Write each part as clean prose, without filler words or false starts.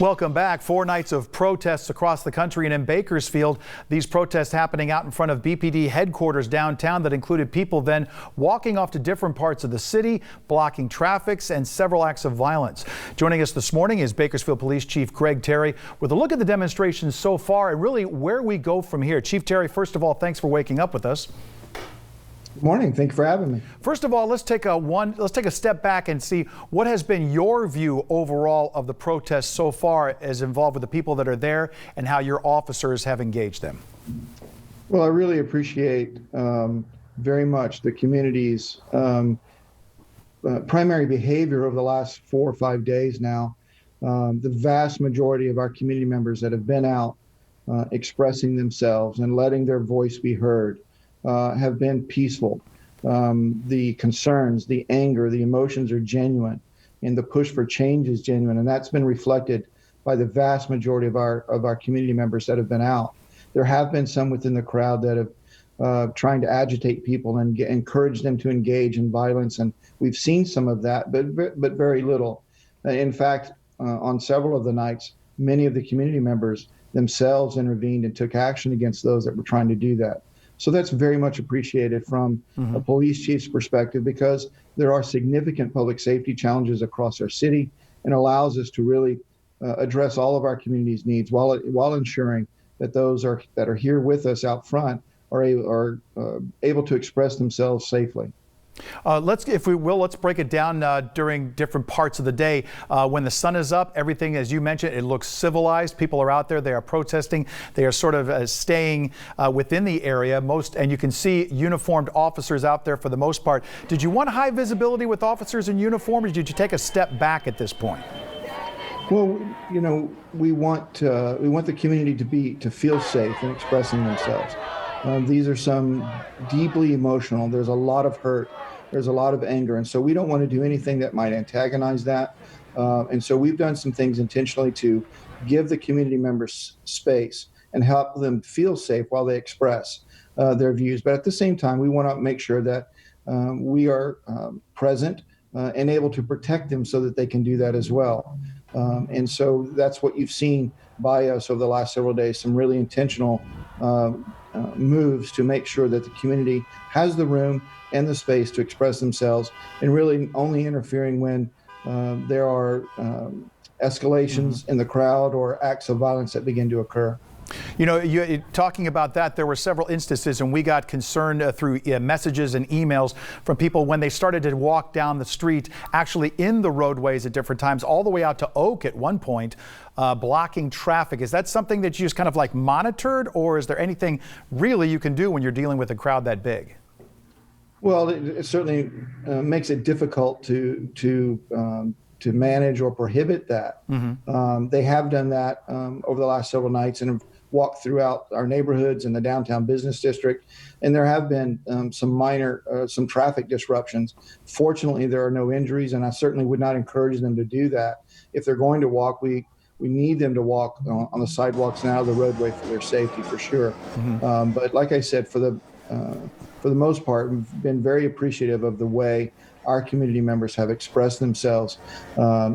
Welcome back. 4 nights of protests across the country and in Bakersfield. These protests happening out in front of BPD headquarters downtown that included people then walking off to different parts of the city, blocking traffic, and several acts of violence. Joining us this morning is Bakersfield Police Chief Greg Terry with a look at the demonstrations so far and really where we go from here. Chief Terry, first of all, thanks for waking up with us. Good morning. Thank you for having me. First of all, let's take a step back and see what has been your view overall of the protests so far as involved with the people that are there and how your officers have engaged them. Well, I really appreciate very much the community's primary behavior over the last 4 or 5 days now. The vast majority of our community members that have been out expressing themselves and letting their voice be heard have been peaceful. The concerns, the anger, the emotions are genuine, and the push for change is genuine, and that's been reflected by the vast majority of our community members that have been out. There have been some within the crowd that have trying to agitate people and encourage them to engage in violence, and we've seen some of that, but very little. In fact, on several of the nights, many of the community members themselves intervened and took action against those that were trying to do that. So that's very much appreciated from a police chief's perspective, because there are significant public safety challenges across our city and allows us to really address all of our community's needs while ensuring that those that are here with us out front are able to express themselves safely. Let's break it down during different parts of the day. When the sun is up, everything, as you mentioned, it looks civilized. People are out there. They are protesting. They are sort of staying within the area. And you can see uniformed officers out there for the most part. Did you want high visibility with officers in uniform, or did you take a step back at this point? Well, you know, we want the community to feel safe in expressing themselves. These are some deeply emotional. There's a lot of hurt. There's a lot of anger. And so we don't want to do anything that might antagonize that. And so we've done some things intentionally to give the community members space and help them feel safe while they express their views. But at the same time, we want to make sure that we are present and able to protect them so that they can do that as well. And so that's what you've seen by us over the last several days, some really intentional moves to make sure that the community has the room and the space to express themselves, and really only interfering when there are escalations in the crowd or acts of violence that begin to occur. You know, talking about that, there were several instances, and we got concerned through messages and emails from people when they started to walk down the street, actually in the roadways at different times, all the way out to Oak at one point, blocking traffic. Is that something that you just kind of like monitored, or is there anything really you can do when you're dealing with a crowd that big? Well, it certainly makes it difficult to manage or prohibit that. They have done that over the last several nights and have walked throughout our neighborhoods in the downtown business district, and there have been some minor traffic disruptions. Fortunately, there are no injuries, and I certainly would not encourage them to do that. If they're going to walk, we need them to walk on the sidewalks and out of the roadway for their safety, for sure. But like I said, for the most part, we've been very appreciative of the way our community members have expressed themselves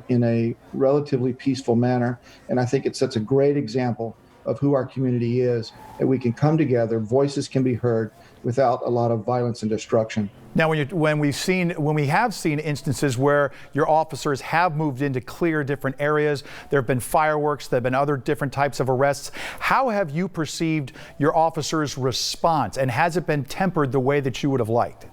in a relatively peaceful manner. And I think it sets a great example of who our community is, that we can come together, voices can be heard without a lot of violence and destruction. Now, when we have seen instances where your officers have moved in to clear different areas, there have been fireworks, there have been other different types of arrests. How have you perceived your officers' response, and has it been tempered the way that you would have liked?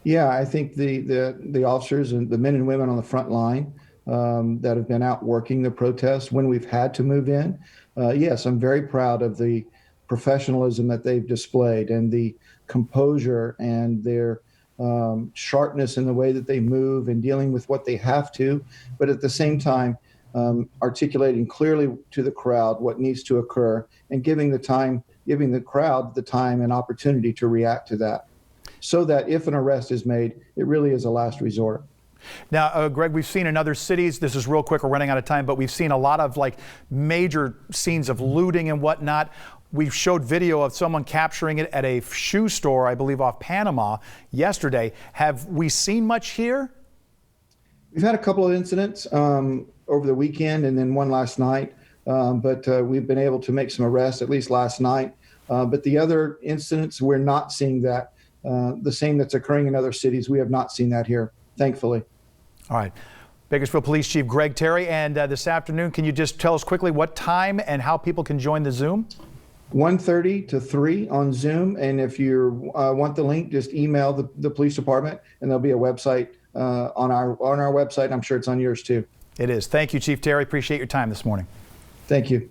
Yeah, I think the officers and the men and women on the front line that have been out working the protest when we've had to move in, yes, I'm very proud of the professionalism that they've displayed and the composure and their sharpness in the way that they move and dealing with what they have to, but at the same time articulating clearly to the crowd what needs to occur and giving the crowd the time and opportunity to react to that, so that if an arrest is made, it really is a last resort. Now, Greg, we've seen in other cities, this is real quick, we're running out of time, but we've seen a lot of like major scenes of looting and whatnot. We showed video of someone capturing it at a shoe store, I believe off Panama yesterday. Have we seen much here? We've had a couple of incidents over the weekend and then one last night, but we've been able to make some arrests, at least last night. But the other incidents, we're not seeing that. The same that's occurring in other cities, we have not seen that here, thankfully. All right. Bakersfield Police Chief Greg Terry, and this afternoon, can you just tell us quickly what time and how people can join the Zoom? 1:30 to 3 on Zoom, and if you want the link, just email the police department, and there'll be a website on our website. I'm sure it's on yours too. It is. Thank you, Chief Terry. Appreciate your time this morning. Thank you.